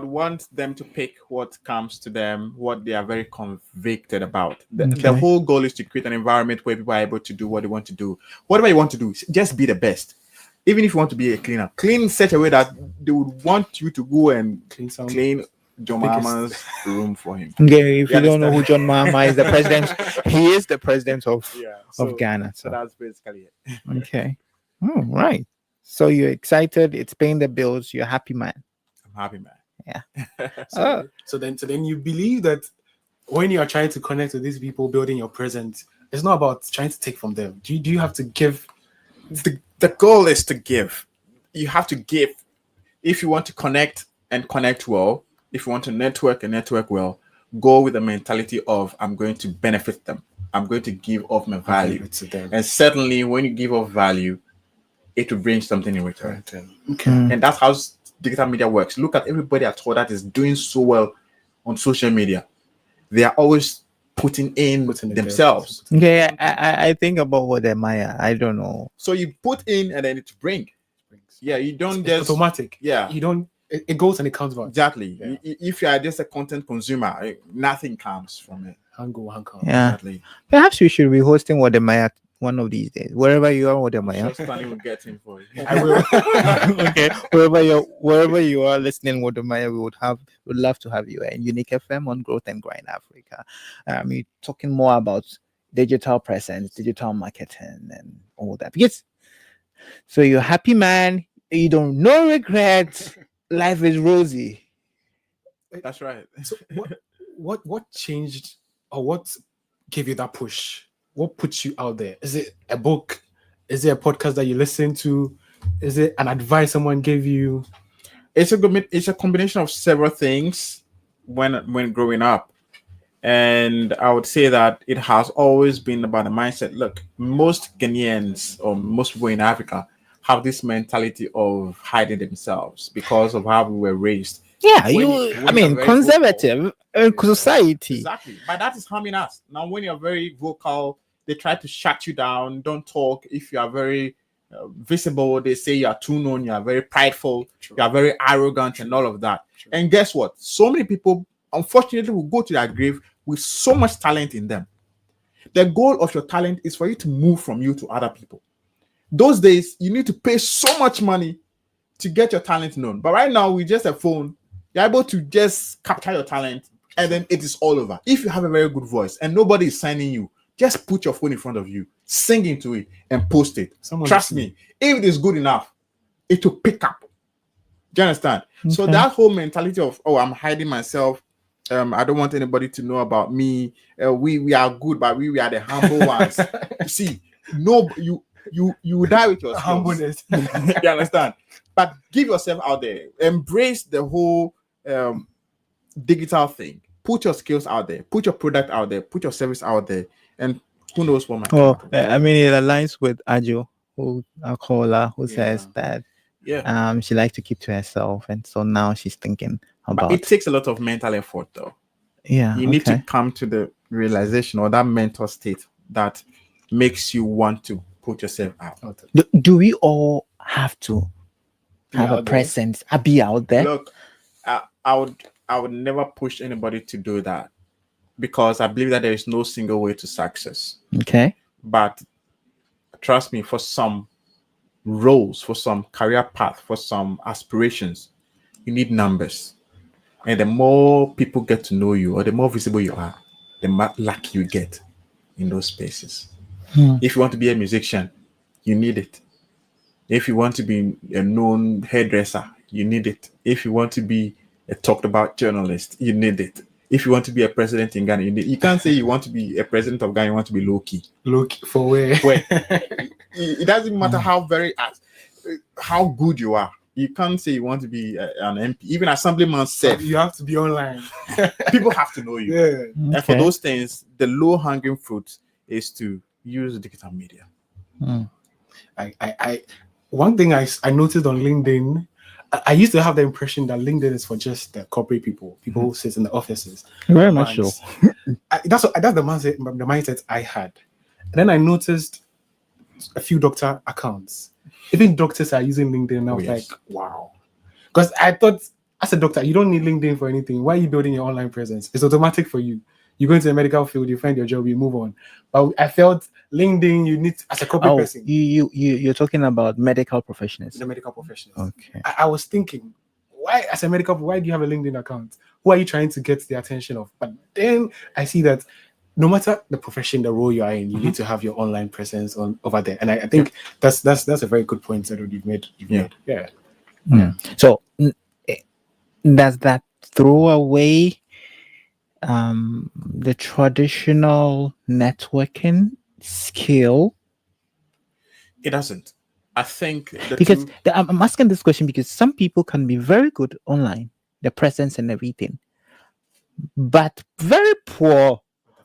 want them to pick what comes to them, what they are very convicted about. The Okay. whole goal is to create an environment where people are able to do what they want to do. Whatever you want to do, just be the best. Even if you want to be a cleaner, clean in such a way that they would want you to go and clean John Mahama's room for him. Okay, if You you don't know who understand? John Mahama is, the president, he is the president of So Ghana. So that's basically it. okay, all right. So you're excited. It's paying the bills. You're a happy man. I'm happy, man. Yeah. So then you believe that when you are trying to connect with these people, building your presence, it's not about trying to take from them. Do you have to give? The goal is to give. You have to give. If you want to connect and connect well, if you want to network and network well, go with the mentality of I'm going to benefit them. I'm going to give off my value to them. And certainly when you give off value, it will bring something in return. Okay. And that's how digital media works. Look at everybody at all that is doing so well on social media. They are always putting in themselves. Okay, I think about what Maya. I don't know. So you put in and then it brings. Yeah, you don't It's just automatic. Yeah, You don't. It goes and it comes back. exactly. Yeah. If you are just a content consumer, nothing comes from it. Hang Yeah. Exactly. Perhaps we should be hosting what Maya one of these days. Wherever you are, what Maya. Just Stanley will get in for you. I will. Okay, wherever you are listening, what Maya, we would love to have you in Uniiq FM on Growth and Grind Africa. We're talking more about digital presence, digital marketing, and all that. Because so you're a happy man, you don't no regret, life is rosy. That's right. So what changed, or what gave you that push? What puts you out there? Is it a book? Is it a podcast that you listen to? Is it an advice someone gave you? It's a combination of several things when growing up. And I would say that it has always been about the mindset. Look, most Ghanaians or most people in Africa have this mentality of hiding themselves because of how we were raised. Yeah, conservative society. Exactly. But that is harming us. Now, when you're very vocal, they try to shut you down. Don't talk. If you are very visible, they say you are too known. You are very prideful. True. You are very arrogant and all of that. True. And guess what? So many people, unfortunately, will go to their grave with so much talent in them. The goal of your talent is for you to move from you to other people. Those days, you need to pay so much money to get your talent known. But right now, with just a phone, you're able to just capture your talent and then it is all over. If you have a very good voice and nobody is signing you, just put your phone in front of you, sing into it, and post it. Trust me, if it is good enough, it will pick up. Do you understand? Okay. So that whole mentality of, oh, I'm hiding myself. I don't want anybody to know about me. We are good, but we are the humble ones. See, no, you die with your humbleness. You understand? But give yourself out there. Embrace the whole digital thing. Put your skills out there. Put your product out there. Put your service out there. And who knows what might come. I mean, it aligns with Ajo, who says that she likes to keep to herself, and so now she's thinking about. But it takes a lot of mental effort, though. Yeah, you need to come to the realization or that mental state that makes you want to put yourself out. Do we all have to have a presence? Be out there. Look, I would never push anybody to do that because I believe that there is no single way to success. Okay. But trust me, for some roles, for some career path, for some aspirations, you need numbers. And the more people get to know you or the more visible you are, the more luck you get in those spaces. If you want to be a musician, you need it. If you want to be a known hairdresser, you need it. If you want to be a talked about journalist, you need it. If you want to be a president in Ghana, you need it. You can't say you want to be a president of Ghana, you want to be low-key. Low-key for where? It doesn't matter how good you are. You can't say you want to be an MP. Even Assemblyman said you have to be online. People have to know you. Yeah. Okay. And for those things, the low-hanging fruit is to use digital media. One thing I noticed on LinkedIn, I used to have the impression that LinkedIn is for just the corporate people who sit in the offices. Very much so. That's the mindset I had. And then I noticed a few doctor accounts. Even doctors are using LinkedIn. And I was like, wow. Because I thought, as a doctor, you don't need LinkedIn for anything. Why are you building your online presence? It's automatic for you. You go into the medical field, you find your job, you move on. But I felt LinkedIn, you need as a corporate person. You're talking about medical professionals. The medical professionals. Okay. I was thinking, why do you have a LinkedIn account? Who are you trying to get the attention of? But then I see that no matter the profession, the role you are in, you need to have your online presence over there. And I think that's a very good point that you've made. Yeah. So does that throw away the traditional networking skill? It doesn't. I think I'm asking this question because some people can be very good online, the presence and everything, but very poor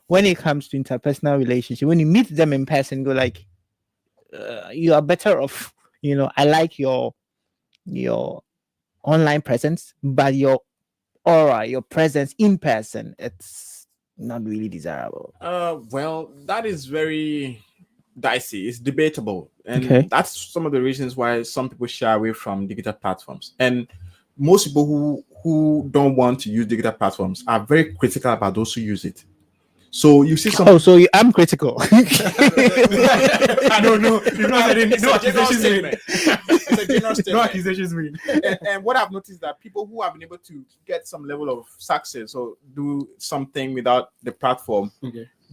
when it comes to interpersonal relationship. When you meet them in person, go like, you are better off. I like your online presence, but your aura, your presence in person, it's not really desirable. Well, that is very dicey. It's debatable. And that's some of the reasons why some people shy away from digital platforms. And most people who don't want to use digital platforms are very critical about those who use it. So you see some. I'm critical. I don't know. No accusations made. It's a general statement. No accusations made. And what I've noticed is that people who have been able to get some level of success or do something without the platform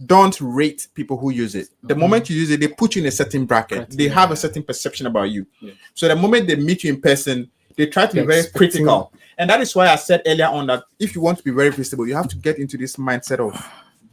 don't rate people who use it. The moment you use it, they put you in a certain bracket. They have a certain perception about you. So the moment they meet you in person, they try to be very critical. And that is why I said earlier on that if you want to be very visible, you have to get into this mindset of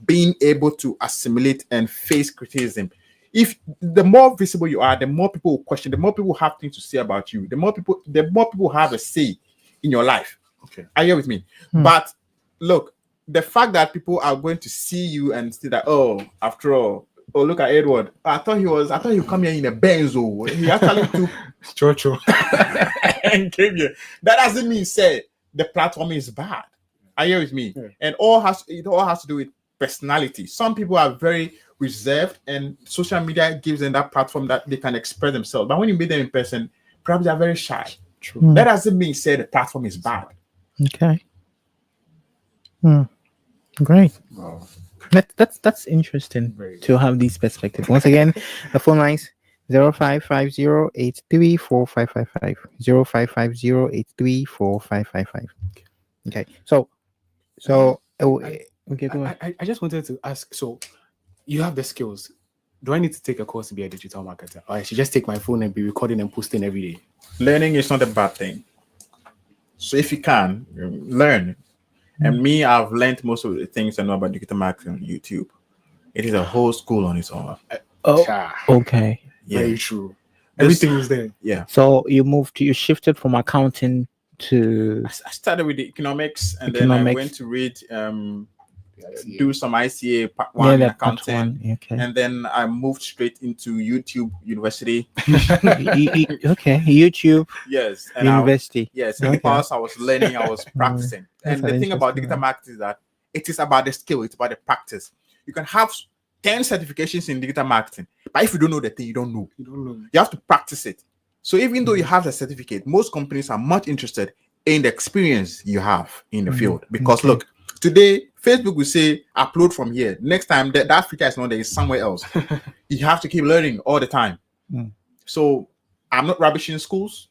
being able to assimilate and face criticism. If the more visible you are, the more people will question, the more people have things to say about you, the more people have a say in your life. Okay. Are you with me? But look, the fact that people are going to see you and see that, oh, after all, oh, look at Edward. I thought he would come here in a Benz. He actually took True. and came here. That doesn't mean say the platform is bad. Are you with me? Yeah. And it all has to do with personality. Some people are very reserved, and social media gives them that platform that they can express themselves. But when you meet them in person, perhaps they are very shy. True. That doesn't mean say the platform is bad. Okay. Great. Wow. That's interesting to have these perspectives. Once again, the phone lines 0550834555 0550834555. Okay. So okay, go ahead. I just wanted to ask, so you have the skills. Do I need to take a course to be a digital marketer? Or I should just take my phone and be recording and posting every day? Learning is not a bad thing. So if you can, learn. And me, I've learned most of the things I know about digital marketing on YouTube. It is a whole school on its own. Okay. Yeah. Very true. Everything is there. Yeah. So you shifted from accounting to... I started with the economics, and then I went to read, do some ICA part 1 in accounting. Okay. And then I moved straight into YouTube University. Okay, YouTube. Yes. And University. And whilst I was learning, I was practicing. And the thing about digital marketing is that it is about the skill, it's about the practice. You can have 10 certifications in digital marketing, but if you don't know the thing, you don't know. You have to practice it. So even though you have the certificate, most companies are much interested in the experience you have in the field. Because look, today, Facebook will say, upload from here. Next time, that feature is not there, it's somewhere else. You have to keep learning all the time. So I'm not rubbishing schools,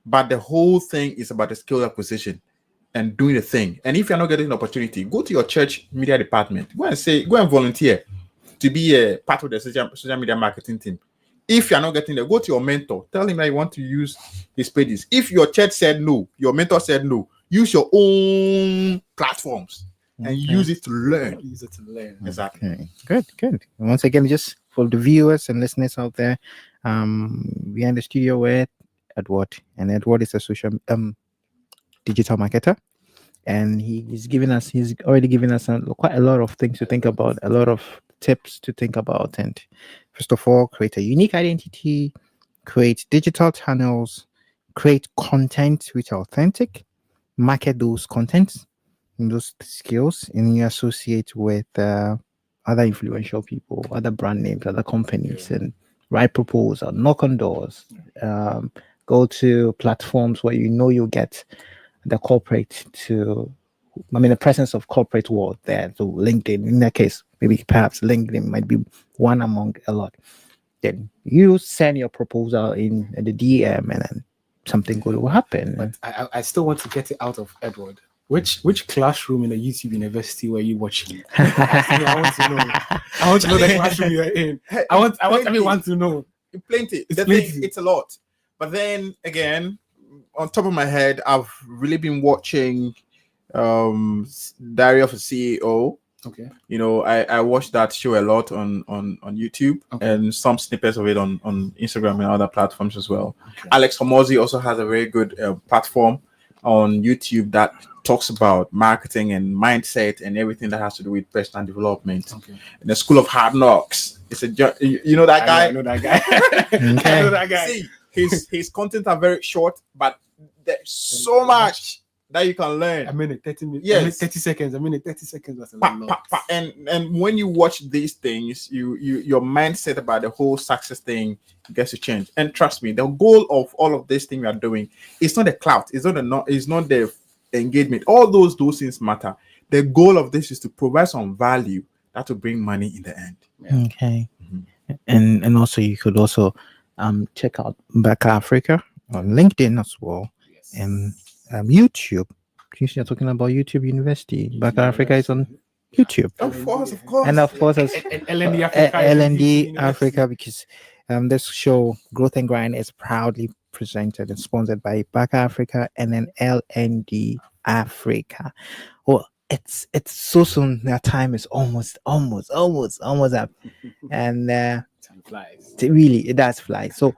but the whole thing is about the skill acquisition and doing the thing. And if you're not getting an opportunity, go to your church media department. Go and volunteer to be a part of the social media marketing team. If you're not getting there, go to your mentor. Tell him that you want to use his pages. If your church said no, your mentor said no, use your own platforms and use it to learn. Exactly. Okay. Good. And once again, just for the viewers and listeners out there, we're in the studio with Edward. And Edward is a social digital marketer. And he's already given us quite a lot of things to think about, a lot of tips to think about. And first of all, create a unique identity, create digital channels, create content which are authentic, market those contents and those skills, and you associate with other influential people, other brand names, other companies, and write proposals, knock on doors, go to platforms where you'll get the presence of corporate world there. So LinkedIn, in that case, perhaps LinkedIn might be one among a lot. Then you send your proposal in the DM, and then something good will happen. But I still want to get it out of Edward. Which classroom in a YouTube university were you watching? I want to know. I want to know the classroom you're in. I want everyone to know. Plenty. It's a lot. But then again, on top of my head, I've really been watching Diary of a CEO. Okay. I watched that show a lot on YouTube, and some snippets of it on Instagram and other platforms as well. Okay. Alex Hormozi also has a very good platform on YouTube that talks about marketing and mindset and everything that has to do with personal development. Okay. In the School of Hard Knocks, it's you know that guy. I know that guy. I know that guy. See, his content are very short, but there's so much that you can learn. A minute, 30 minutes. Yes. 30 seconds. A minute, 30 seconds. That's a lot. And when you watch these things, your mindset about the whole success thing gets to change. And trust me, the goal of all of this thing we are doing is not the clout. It's not the engagement. All those things matter. The goal of this is to provide some value that will bring money in the end. Yeah. Okay. Mm-hmm. And also you could also check out Berkha Africa on LinkedIn as well. Yes. And YouTube. You're talking about YouTube University. Berkha Africa is on YouTube. Of course. And of course, as LND Africa, because this show, Growth and Grind, is proudly presented and sponsored by Berkha Africa and then LND Africa. Well, it's so soon. Our time is almost up, and Time flies. really it does fly. So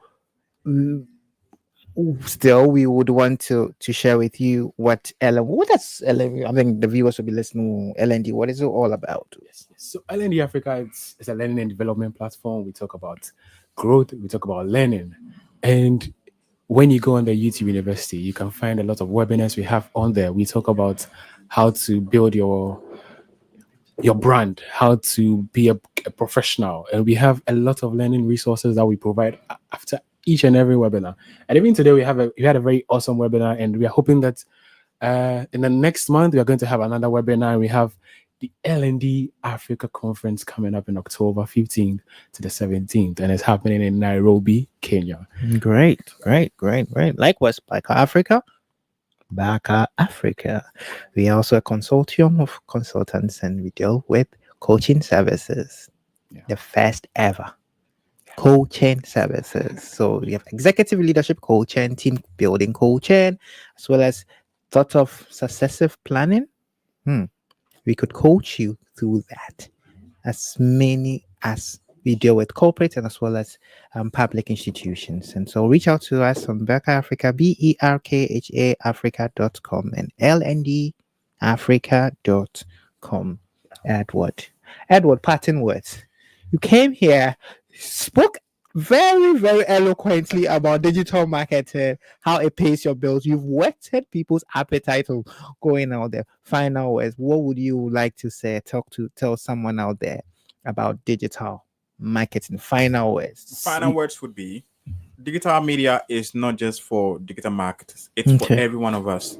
still, we would want to share with you what does LND? I think the viewers will be listening. LND, what is it all about? Yes. So LND Africa is a learning and development platform. We talk about growth. We talk about learning, and when you go on the YouTube University, you can find a lot of webinars we have on there. We talk about how to build your brand, how to be a professional, and we have a lot of learning resources that we provide after each and every webinar. And even today, we had a very awesome webinar, and we are hoping that in the next month we are going to have another webinar. We have the LND Africa conference coming up in October 15th to the 17th, and it's happening in Nairobi, Kenya. Great. Likewise, Berkha Africa. We are also a consortium of consultants, and we deal with coaching services. The first ever coaching services. So we have executive leadership coaching, team building coaching, as well as thought of successive planning. We could coach you through that, as many as we deal with corporate and as well as public institutions. And so reach out to us on Berkha Africa, BERKHA Africa.com and LNDAfrica.com. Edward, parting words. You came here, spoke very, very eloquently about digital marketing, how it pays your bills. You've whetted people's appetite of going out there. Final words. What would you like to say? Tell someone out there about digital marketing. Final words. Final words would be: digital media is not just for digital marketers. It's for every one of us.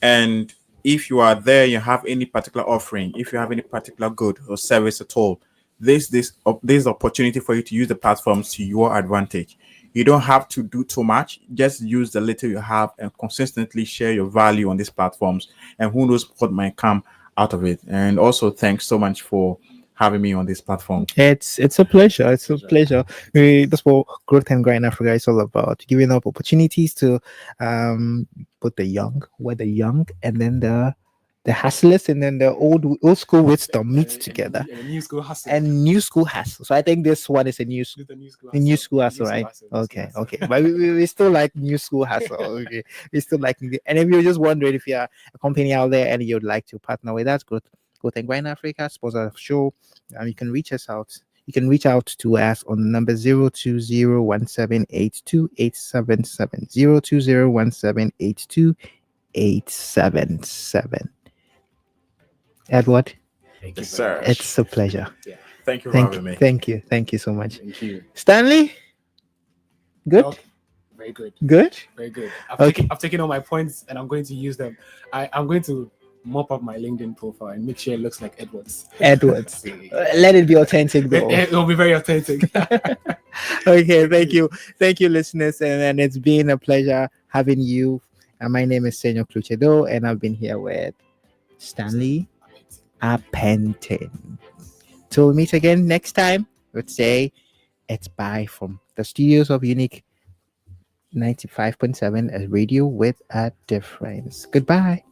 And if you are there, you have any particular offering, if you have any particular good or service at all, there's opportunity for you to use the platforms to your advantage. You don't have to do too much. Just use the little you have and consistently share your value on these platforms. And who knows what might come out of it. And also, thanks so much for having me on this platform. It's a pleasure. It's a pleasure. That's what Growth and Grind Africa is all about. Giving up opportunities to put the young, and then the hustlers, and then the old school wisdom meets together. And new school hustle. And new school hustle. So I think this one is a new school hustle, right? Okay. But we still like new school hustle. Okay. We still like it. And if you're just wondering if you're a company out there and you'd like to partner with us, Growth and Grind Africa, sponsor the show, you can reach us out. You can reach out to us on the number 02017828777. 02017828777. Edward, thank you, sir. It's a pleasure. Yeah. Thank you for having me. Thank you so much. Thank you. Stanley, good. Okay. Very good. Good. Very good. I've taken all my points and I'm going to use them. I'm going to mop up my LinkedIn profile and make sure it looks like Edwards. Let it be authentic, though. It will be very authentic. Okay. Thank you, listeners, and it's been a pleasure having you. And my name is Senor Cluchedo, and I've been here with Stanley Apentin. Till we meet again next time, let's say it's bye from the studios of Uniiq 95.7, a radio with a difference. Goodbye.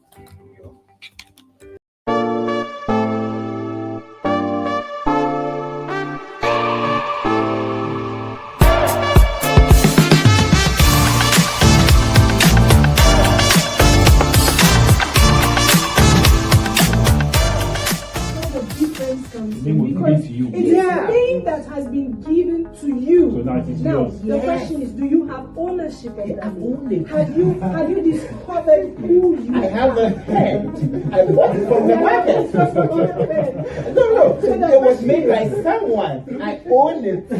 Because it's a thing that has been given to you. So now the question is, do you have ownership of that? Have you discovered who you are? I have a head. I bought it from the market. No. So it was made by someone. I own it.